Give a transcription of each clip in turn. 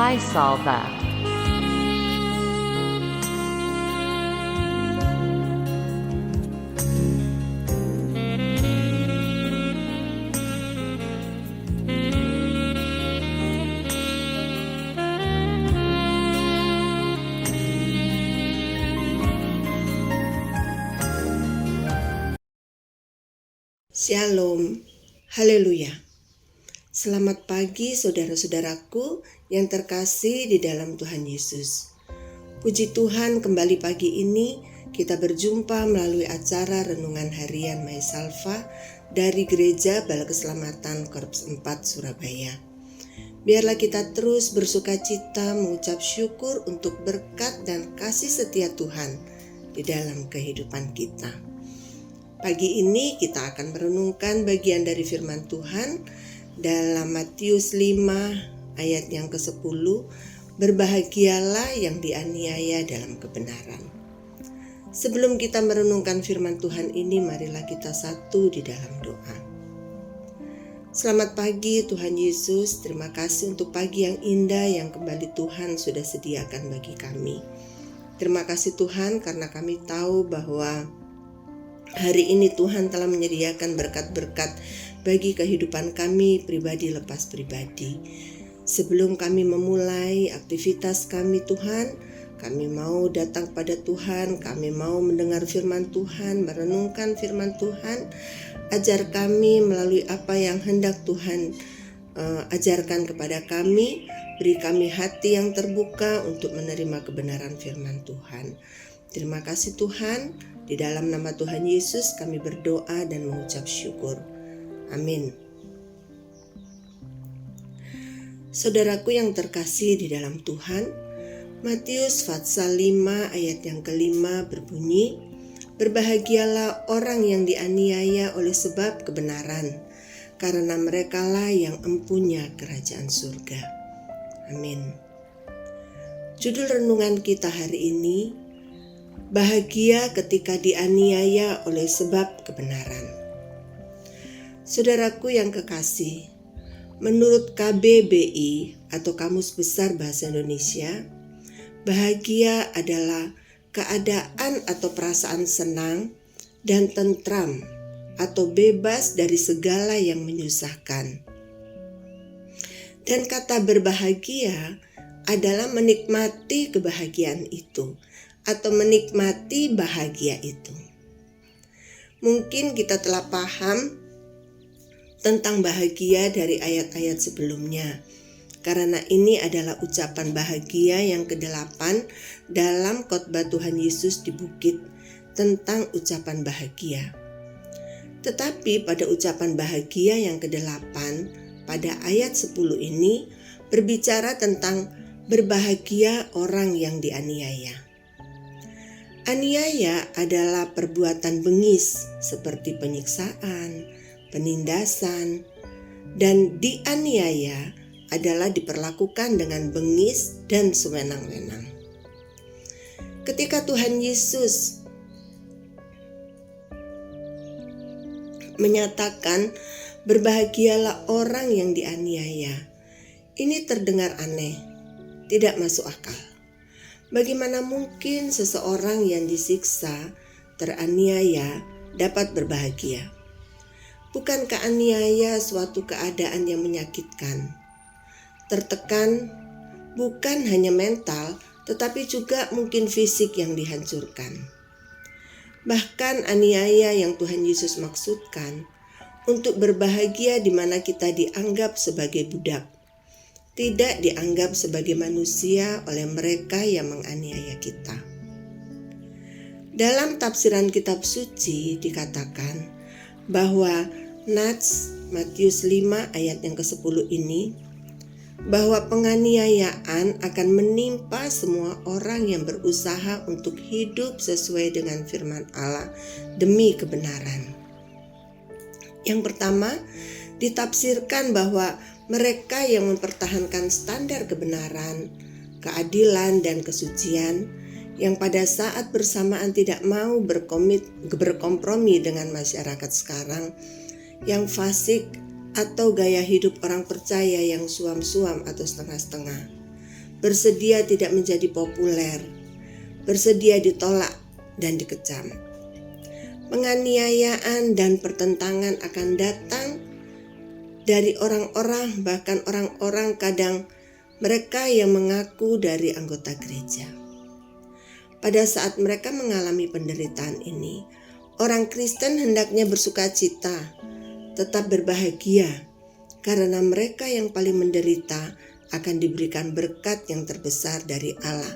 I saw that. Shalom, haleluya. Selamat pagi saudara-saudaraku yang terkasih di dalam Tuhan Yesus. Puji Tuhan, kembali pagi ini kita berjumpa melalui acara Renungan Harian Maisalva dari Gereja Bala Keselamatan Korps 4 Surabaya. Biarlah kita terus bersukacita mengucap syukur untuk berkat dan kasih setia Tuhan di dalam kehidupan kita. Pagi ini kita akan merenungkan bagian dari firman Tuhan dalam Matius 5 ayat yang ke-10, berbahagialah yang dianiaya dalam kebenaran. Sebelum kita merenungkan firman Tuhan ini, marilah kita satu di dalam doa. Selamat pagi Tuhan Yesus, terima kasih untuk pagi yang indah yang kembali Tuhan sudah sediakan bagi kami. Terima kasih Tuhan karena kami tahu bahwa hari ini Tuhan telah menyediakan berkat-berkat bagi kehidupan kami pribadi lepas pribadi. Sebelum kami memulai aktivitas kami Tuhan, kami mau datang pada Tuhan, kami mau mendengar firman Tuhan, merenungkan firman Tuhan. Ajar kami melalui apa yang hendak Tuhan ajarkan kepada kami. Beri kami hati yang terbuka untuk menerima kebenaran firman Tuhan. Terima kasih Tuhan. Di dalam nama Tuhan Yesus kami berdoa dan mengucap syukur. Amin. Saudaraku yang terkasih di dalam Tuhan, Matius pasal 5 ayat yang kelima berbunyi, berbahagialah orang yang dianiaya oleh sebab kebenaran, karena merekalah yang empunya kerajaan surga. Amin. Judul renungan kita hari ini, bahagia ketika dianiaya oleh sebab kebenaran. Saudaraku yang kekasih, menurut KBBI atau Kamus Besar Bahasa Indonesia, bahagia adalah keadaan atau perasaan senang dan tentram atau bebas dari segala yang menyusahkan. Dan kata berbahagia adalah menikmati kebahagiaan itu atau menikmati bahagia itu. Mungkin kita telah paham tentang bahagia dari ayat-ayat sebelumnya, karena ini adalah ucapan bahagia yang ke-8 dalam khotbah Tuhan Yesus di bukit tentang ucapan bahagia. Tetapi pada ucapan bahagia yang ke-8 pada ayat 10 ini berbicara tentang berbahagia orang yang dianiaya. Aniaya adalah perbuatan bengis seperti penyiksaan, penindasan, dan dianiaya adalah diperlakukan dengan bengis dan sewenang-wenang. Ketika Tuhan Yesus menyatakan berbahagialah orang yang dianiaya, ini terdengar aneh, tidak masuk akal. Bagaimana mungkin seseorang yang disiksa, teraniaya, dapat berbahagia? Bukankah aniaya suatu keadaan yang menyakitkan? Tertekan bukan hanya mental, tetapi juga mungkin fisik yang dihancurkan. Bahkan aniaya yang Tuhan Yesus maksudkan untuk berbahagia di mana kita dianggap sebagai budak, tidak dianggap sebagai manusia oleh mereka yang menganiaya kita. Dalam tafsiran kitab suci dikatakan bahwa Nats Matius 5 ayat yang ke-10 ini, bahwa penganiayaan akan menimpa semua orang yang berusaha untuk hidup sesuai dengan firman Allah demi kebenaran. Yang pertama, ditafsirkan bahwa mereka yang mempertahankan standar kebenaran, keadilan, dan kesucian yang pada saat bersamaan tidak mau berkompromi dengan masyarakat sekarang yang fasik atau gaya hidup orang percaya yang suam-suam atau setengah-setengah. bersedia tidak menjadi populer, bersedia ditolak dan dikecam. Penganiayaan dan pertentangan akan datang dari orang-orang, bahkan orang-orang kadang mereka yang mengaku dari anggota gereja. Pada saat mereka mengalami penderitaan ini, orang Kristen hendaknya bersukacita, tetap berbahagia, karena mereka yang paling menderita akan diberikan berkat yang terbesar dari Allah,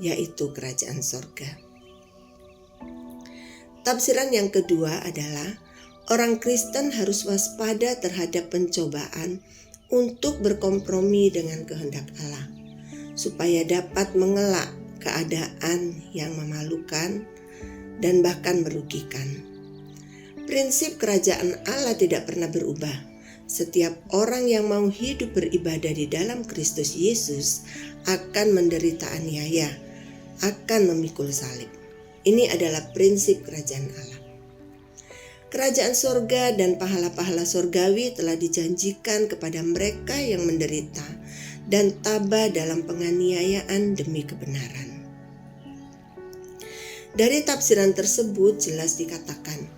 yaitu kerajaan sorga. Tafsiran yang kedua adalah orang Kristen harus waspada terhadap pencobaan untuk berkompromi dengan kehendak Allah, supaya dapat mengelak keadaan yang memalukan dan bahkan merugikan. Prinsip kerajaan Allah tidak pernah berubah. Setiap orang yang mau hidup beribadah di dalam Kristus Yesus akan menderita aniaya, akan memikul salib. Ini adalah prinsip kerajaan Allah. Kerajaan sorga dan pahala-pahala sorgawi telah dijanjikan kepada mereka yang menderita dan tabah dalam penganiayaan demi kebenaran. Dari tafsiran tersebut jelas dikatakan,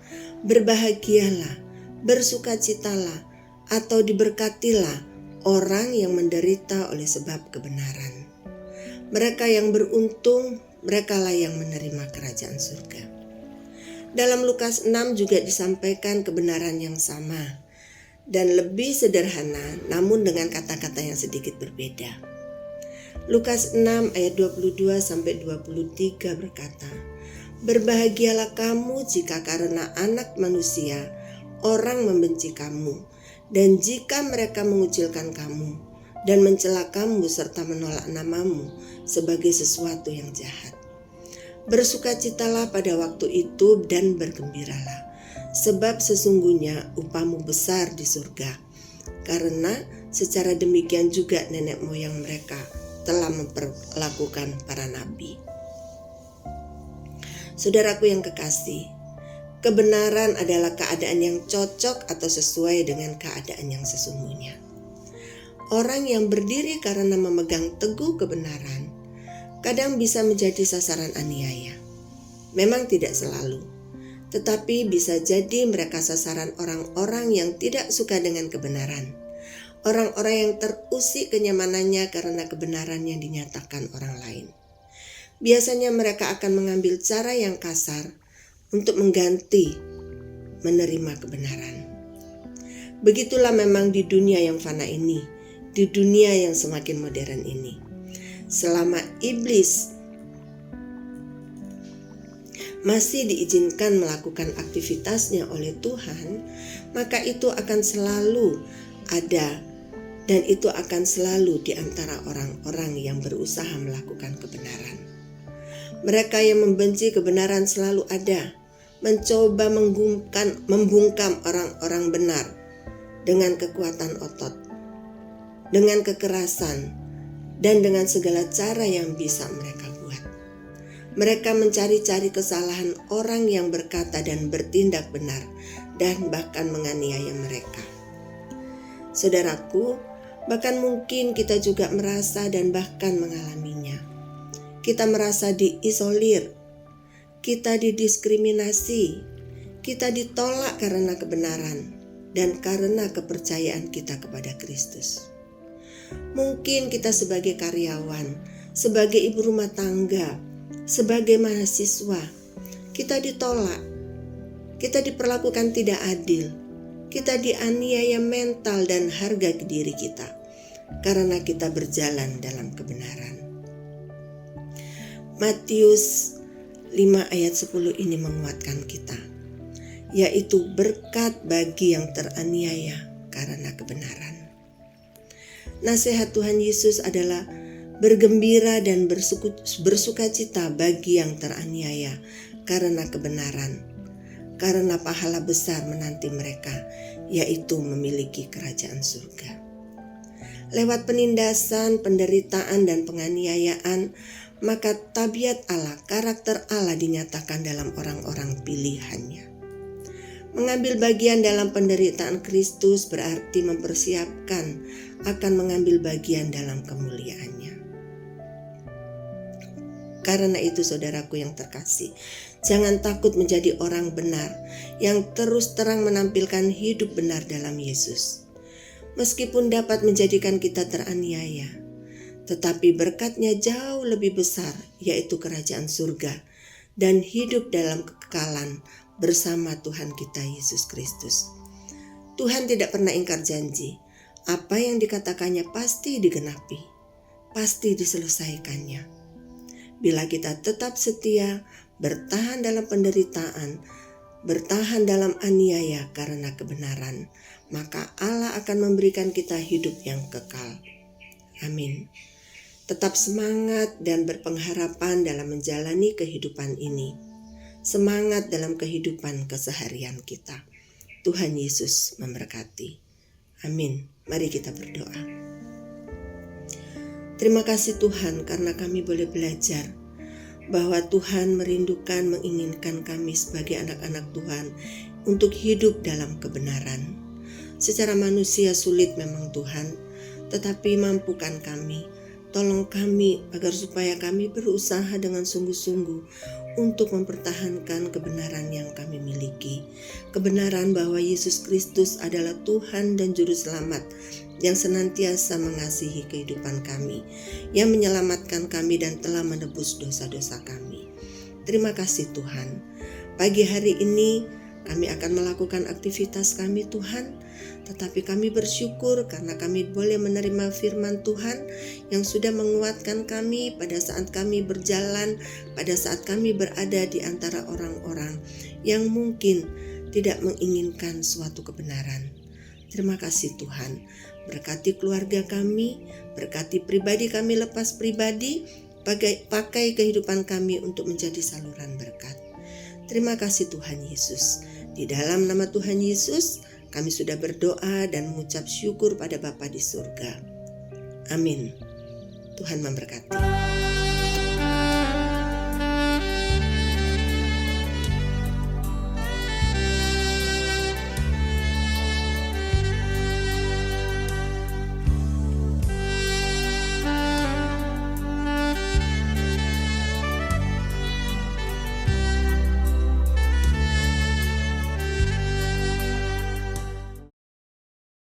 berbahagialah, bersukacitalah, atau diberkatilah orang yang menderita oleh sebab kebenaran. Mereka yang beruntung, merekalah yang menerima kerajaan surga. Dalam Lukas 6 juga disampaikan kebenaran yang sama dan lebih sederhana, namun dengan kata-kata yang sedikit berbeda. Lukas 6 ayat 22-23 berkata, berbahagialah kamu jika karena anak manusia orang membenci kamu, dan jika mereka mengucilkan kamu dan mencela kamu serta menolak namamu sebagai sesuatu yang jahat. Bersukacitalah pada waktu itu dan bergembiralah, sebab sesungguhnya upahmu besar di surga, karena secara demikian juga nenek moyang mereka telah memperlakukan para nabi. Saudaraku yang kekasih, kebenaran adalah keadaan yang cocok atau sesuai dengan keadaan yang sesungguhnya. Orang yang berdiri karena memegang teguh kebenaran kadang bisa menjadi sasaran aniaya. Memang tidak selalu, tetapi bisa jadi mereka sasaran orang-orang yang tidak suka dengan kebenaran. Orang-orang yang terusik kenyamanannya karena kebenaran yang dinyatakan orang lain. Biasanya mereka akan mengambil cara yang kasar untuk mengganti menerima kebenaran. Begitulah memang di dunia yang fana ini, di dunia yang semakin modern ini. Selama iblis masih diizinkan melakukan aktivitasnya oleh Tuhan, maka itu akan selalu ada dan itu akan selalu di antara orang-orang yang berusaha melakukan kebenaran. Mereka yang membenci kebenaran selalu ada, mencoba membungkam orang-orang benar dengan kekuatan otot, dengan kekerasan, dan dengan segala cara yang bisa mereka buat. Mereka mencari-cari kesalahan orang yang berkata dan bertindak benar, dan bahkan menganiaya mereka. Saudaraku, bahkan mungkin kita juga merasa dan bahkan mengalaminya. Kita merasa diisolir, kita didiskriminasi, kita ditolak karena kebenaran dan karena kepercayaan kita kepada Kristus. Mungkin kita sebagai karyawan, sebagai ibu rumah tangga, sebagai mahasiswa, kita ditolak, kita diperlakukan tidak adil, kita dianiaya mental dan harga diri kita karena kita berjalan dalam kebenaran. Matius 5 ayat 10 ini menguatkan kita, yaitu berkat bagi yang teraniaya karena kebenaran. Nasihat Tuhan Yesus adalah bergembira dan bersukacita bagi yang teraniaya karena kebenaran, karena pahala besar menanti mereka, yaitu memiliki kerajaan surga. Lewat penindasan, penderitaan, dan penganiayaan, maka tabiat Allah, karakter Allah dinyatakan dalam orang-orang pilihannya. Mengambil bagian dalam penderitaan Kristus berarti mempersiapkan akan mengambil bagian dalam kemuliaannya. Karena itu saudaraku yang terkasih, jangan takut menjadi orang benar yang terus terang menampilkan hidup benar dalam Yesus. Meskipun dapat menjadikan kita teraniaya, tetapi berkatnya jauh lebih besar, yaitu kerajaan surga dan hidup dalam kekekalan bersama Tuhan kita Yesus Kristus. Tuhan tidak pernah ingkar janji. Apa yang dikatakannya pasti digenapi, pasti diselesaikannya. Bila kita tetap setia, bertahan dalam penderitaan, bertahan dalam aniaya karena kebenaran, maka Allah akan memberikan kita hidup yang kekal. Amin. Tetap semangat dan berpengharapan dalam menjalani kehidupan ini. Semangat dalam kehidupan keseharian kita. Tuhan Yesus memberkati. Amin. Mari kita berdoa. Terima kasih Tuhan karena kami boleh belajar bahwa Tuhan merindukan, menginginkan kami sebagai anak-anak Tuhan untuk hidup dalam kebenaran. Secara manusia sulit memang Tuhan, tetapi mampukan kami. Tolong kami agar supaya kami berusaha dengan sungguh-sungguh untuk mempertahankan kebenaran yang kami miliki. Kebenaran bahwa Yesus Kristus adalah Tuhan dan Juru Selamat yang senantiasa mengasihi kehidupan kami, yang menyelamatkan kami dan telah menebus dosa-dosa kami. Terima kasih Tuhan. Pagi hari ini kami akan melakukan aktivitas kami Tuhan, tetapi kami bersyukur karena kami boleh menerima firman Tuhan yang sudah menguatkan kami pada saat kami berjalan, pada saat kami berada di antara orang-orang yang mungkin tidak menginginkan suatu kebenaran. Terima kasih Tuhan. Berkati keluarga kami, berkati pribadi kami lepas pribadi, pakai kehidupan kami untuk menjadi saluran berkat. Terima kasih Tuhan Yesus. Di dalam nama Tuhan Yesus, kami sudah berdoa dan mengucap syukur pada Bapa di surga. Amin. Tuhan memberkati.